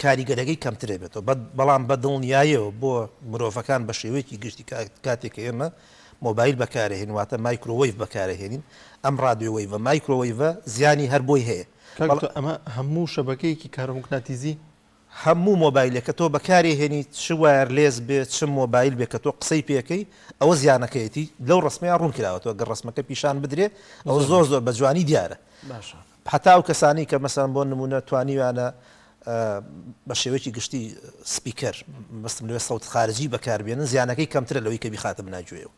کاریگەرەکەی کەمترێ بێتەوە بەڵام بە دڵنیاییەوە بۆ مرۆڤەکان بە شێوەیەکی گشتی کاتێک ئێمە مۆبایل بەکارهێن واتە مایکرۆوەیڤ بەکارهێنین ئەم ڕادیۆوەیڤە مایکرۆوەیڤە زیانی هەر بۆی هەیە ئەمە هەموو شەبەکەیەکی کارموگناتیزی هەموو مۆبایلێک کە تۆ بەکارهێنی چ وایرلێس بێت چ مۆبایل بێت کە تۆ قسەی پێەکەی ئەوە زیانەکەیەتی لەو ڕسمیان ڕوون کراوەوە گەر ڕسمەکە پیشان بدرێت ئەوە زۆر بە جوانی دیارە حتا ئەو کەسانی کە مەسەڵەن بۆ نمونە توانیوانە بە شێوەیەکی گشتی سپیکەر مەستم لەوێ سەوت خارجی بەکاربێنن زیانەکەی کەمترە لەوەی کە بیخاتە بناگوێەوە.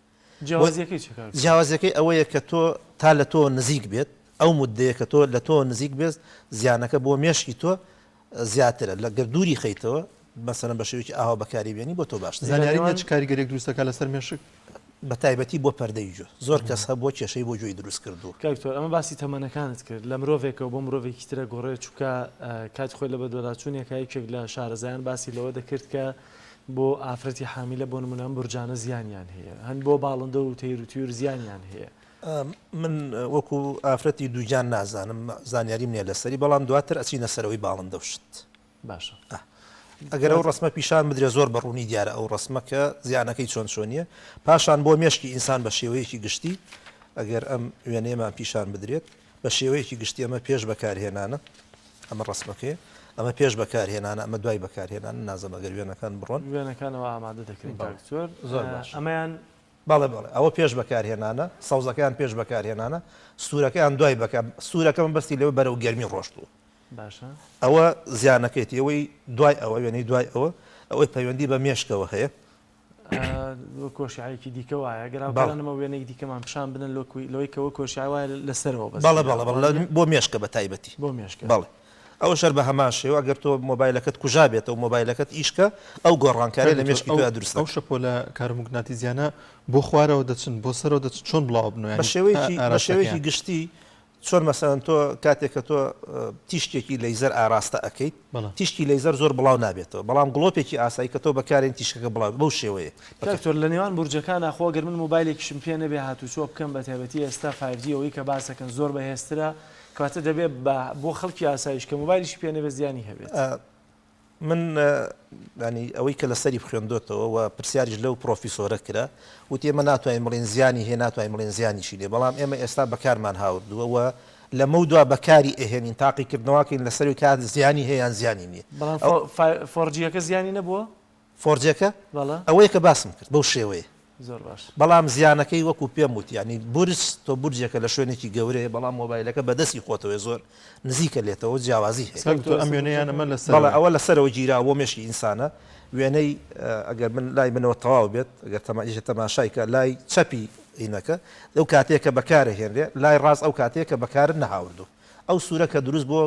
جیاوازیەکەی چ کار؟ جیاوازەکەی ئەوەیە کە تۆ تا لە تۆ نزیک بێت ئەو مدەیە کە تۆ لە تۆ نزیک بێت زیانەکە بۆ مێشکی تۆ زیاترە لە گەر دووری خەیتەوە مەسەڵەن بە شێوەیەکی ئاوا بەکاریبێنی بۆ تۆ باشتر. زانیاری چ کاریگەرێک دروستەکە لەسەر مێشک بە تایبەتی بۆ پەردەی جۆ زۆر کەس هە بۆ کێشەی بۆ جۆی دروست کردو. کاکتۆر ئەمە باسی تەمەنەکانت کرد لە مرۆڤێکەوە بۆ مرۆڤێکی ترە گۆڕێ چووکە کات خۆی لە بەدۆلاچوونێکە یەکێک لە شارەزایان باسی لەوە دەکرد کە بۆ ئافرەتی حامیلە بۆ نمونە بورجانە زیانیان هەیە هەند بۆ باڵندە و تەیر و توور زیانیان هەیە. من وەکو ئافرەتی دووجان نازانم زانیاری منێ لەسەری بەڵام دواتر ئەچینە سەرەوەی باڵندە شت. باشە. ئەگەر ئەو ڕسممە پیشان بدرێ زۆر بەڕوونی دیارە ئەو ڕسممەکە زیانەکەی چۆن چۆنیە پاشان بۆ مێشکی ئینسان بە شێوەیەکی گشتی ئەگەر ئەم وێنەیەمان پیشان بدرێت بە شێوەیەکی گشتی ئەمە پێش بەکارهێنانە ئەمە ڕسمەکەی ئەمە پێش بەکارهێنانە ئەمە دوای بەکارهێنان نازم ئەگەر وێنەکان بڕۆن وێنەکانەوە ئامادە دەکرین کاکتۆر زۆر باش ئەمەیان بەڵێ بەڵێ ئەوە پێش بەکارهێنانە سەوزەکەیان پێش بەکارهێنانە سوورەکەیان دوای بەکار سوورەکەم بەستی لەوە بەرەو گەرمی ڕۆشتووە. باشە ئەوە زیانەکەیتی ئەوەی دوای ئەوە وێنەی دوای ئەوەی پەیوەندی بە مێشکەوە هەیە کۆشیایەکی دیکە وایە گەراوکانەمە وێنەی دیکەمان پیشان بنن لەوەی کەەوە کۆشیای وایە لەسەرەوە بەڵێ بەڵێ بۆ مێشکە بە تایبەتی بۆ مێشکە بەڵێ ئەوە شەر بە هەمان شێوە ئەگەر تۆ مۆبایلەکەت کوژا بێتەوە مۆبایلەکەت ئیشکە ئەو گۆڕانکاری لە مێشکی تۆ دروست ئەو شەپۆلە کارموگناتیزیانە بۆ خوارەوە دەچن بۆ سەرەوە دەچن چۆن بڵاو بنوێن بە شێوەیەکی گشتی چۆن مەسەن تۆ کاتێککە تۆ تیشتێکی لەیزەر ئاراستە ئەەکەیت تیشتی لەیزەر زۆر بڵاو نابێتەوە بەڵام گڵۆپێکی ئاسایی کە تۆ بەکارێن تیشکەکە بڵاو بەو شێوەیە کاکتۆر لە نێوان بورجەکانە خۆگەر من مۆبایلێکیشم پێ نەبێ هاتوچۆ بکەم بە تایبەتی ئێستا 5G ئەوەی کە باسەکەن زۆر بەهێزترە کاتە دەبێت بۆ خەڵکی ئاسایش کە مۆبایلیشی پێ نەبێت زیانی هەبێت. من ینی ئەوەی کە لەسەری بخوێندۆتەوە و پرسیاریش لەو پرۆفیسۆرە کرا وتی ئێمە ناتوانین بڵێن زیانی هەیە ناتوانین بڵێن زیانیشی لێ بەڵام ئێمە ئێستا بەکارمان هاوردووە لە مەودوا بەکاری ئەهێنین تاقیکردنەوەکەین لەسەری کات زیانی هەیەیان زیانی نییە. بەڵام فۆرجیەکە زیانی نەبووە فۆرجەکە ئەوەیە کە باسم کرد بەو شێوەیە زۆر باش بەڵام زیانەکەی وەکو پێم وت ینی بورس تۆ بورجێکە لە شوێنێکی گەورەیە بەڵام مۆبایلەکە بەدەستی خۆتەوەی زۆر نزیکە لێتەوە جیاوازی هەیە ئەم وێنەیان ئەمە لەسەر ئەوە لەسەرەوە گیرا بۆ مێشکی ئینسانە وێنەی ئەگەر من لای منەوە تەواو بێت ئەگەر تەماشای تەماشایکە لای چەپی ئینەکە ئەو کاتێکە بەکارە هێنرێ لای ڕاست ئەو کاتێکە بەکارن نەهاوردو ئەو سوورەکە دروست بۆ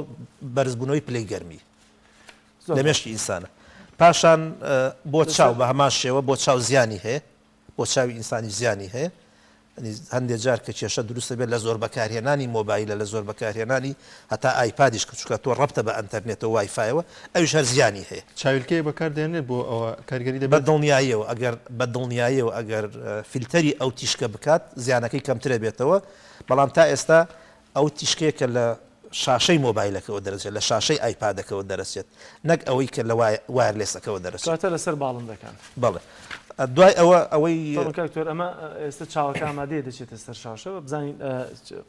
بەرزبوونەوەی پلەی گەرمی لە مێشکی ئینسانە پاشان بۆ چاو بە هەمان شێوە بۆ چاو زیانی هەیە بۆ چاوی ئینسانی زیانی هەیە هەندێک جار کە کێشە دروستە بێت لە زۆر بەکارهێنانی مۆبایلە لە زۆر بەکارهێنانی هەتا ئایپادیش کچووکە تۆ ڕەبتە بە ئەنتەرنێتەوە وایفایەوە ئەوش هەر زیانی هەیە چاویلکەی بەکاردێنێت بۆ ئەوە کارگەری بە دڵنیاییەوە ئەگەر بە دڵنیاییەوە ئەگەر فیلتەری ئەو تیشکە بکات زیانەکەی کەمترە بێتەوە بەڵام تا ئێستا ئەو تیشکەیەکە لە شاشەی مۆبایلەکەەوە دەرەچێت لە شاشەی ئایپادەکەەوە دەرەچێت نەک ئەوەی کە لە وایرلێسەکەەوە دەرەچێت لەسەر باڵندەکان بەڵێ دوای ئەوەی کاکتۆر ئەمە ئێستا چاوەکە ئامادەیە دەچێتە سەر شاشەوە بزانین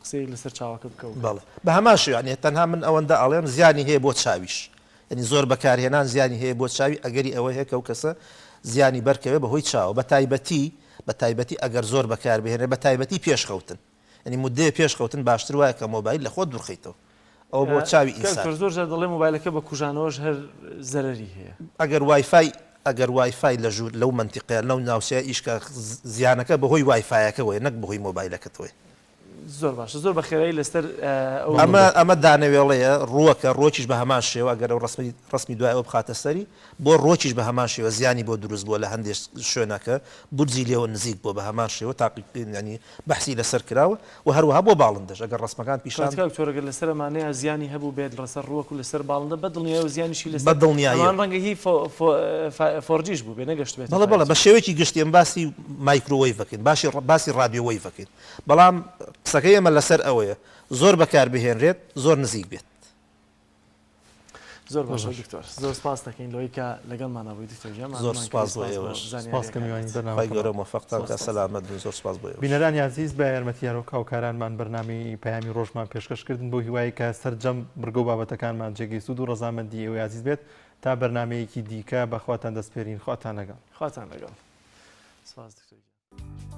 قسەی لەسەر چاوەکە بکەوت بەڵێ بە هەمان شوێنێ تەنها من ئەوەندە ئاڵێم زیانی هەیە بۆ چاویش ینی زۆر بەکارهێنان زیانی هەیە بۆ چاوی ئەگەری ئەوە هەیە کە ئەو کەسە زیانی بەرکەوێ بەهۆی چاوە بە تایبەتی ئەگەر زۆر بەکاربهێنێ بە تایبەتی پێشخەوتن ینی مدەیە پێشخەوتن باشتر وایە کە مۆبایل لە خۆ دوورخیتەوە ئەو بۆ چاوی ئینسان زۆر جار دەڵێ مۆبایلەکە بە کوژانەوەش هەر زەرەری هەیە ئەگەر وایفای لە ژوور لەو منتیقەیە لەو ناوچەیە ئیشکە زیانەکە بەهۆی وایفایەکەوەیە نەک بەهۆی مۆبایلەکەتەوەی زۆر باشە زۆر بە خێرایی لەسەر ئەمە دانەوێڵەیە ڕووەکە ڕۆکیش بە هەمان شێوە ئەگەر ئەو ڕسمی دوایەوە بخاتە سەری بۆ ڕۆکیش بە هەمان شێوە زیانی بۆ دروست بووە لە هەندێک شوێنەکە بورجی لێەوە نزیک بۆ بە هەمان شێوە تاقیینی بەحسی لەسەر کراوە و هەروەها بۆ باڵندەش ئەگەر ڕسمەکان پیشان تۆرەگە لەسەرمانەیە زیانی هەبوو بێت لەسەر ڕووەک و لەسەر باڵندە بە دڵنیایە و زیانیشی بە دڵنیاییەوە ڕەنگە هی فۆرجیش بوو بێ نەگەشت بێت بەڵێ بە شێوەیەکی گشتیم باسی مایکرۆوەیڤەکەین باسی رادیۆوەیڤەکەین بەڵام قسەکەی ئێمە لەسەر ئەوەیە زۆر بەکار بهێنرێت زۆر نزیک بێت زۆر باش دکتۆر زۆر سپاس دەکەین لەوەی کە لەگەڵمانەوەی دکتۆر زۆر سپاس بۆ گەورە مۆفەقتان کە سەلامەت زۆر سپاس بۆ بینەرانی عزیز بە یارمەتیارە و کاوکارانمان بەرنامەی پەیامی ڕۆژمان پێشکەشکردن بۆ هیوایی کە سەرجەم بڕگە و بابەتەکانمان جێگەیسود و ڕەزامەندی ئێوەی عزیز بێت تا بەرنامەیەکی دیکە بەخواتان دەسپێرین خواتان لەگەڵ خواتان لەگەڵ سپاس دکتۆر.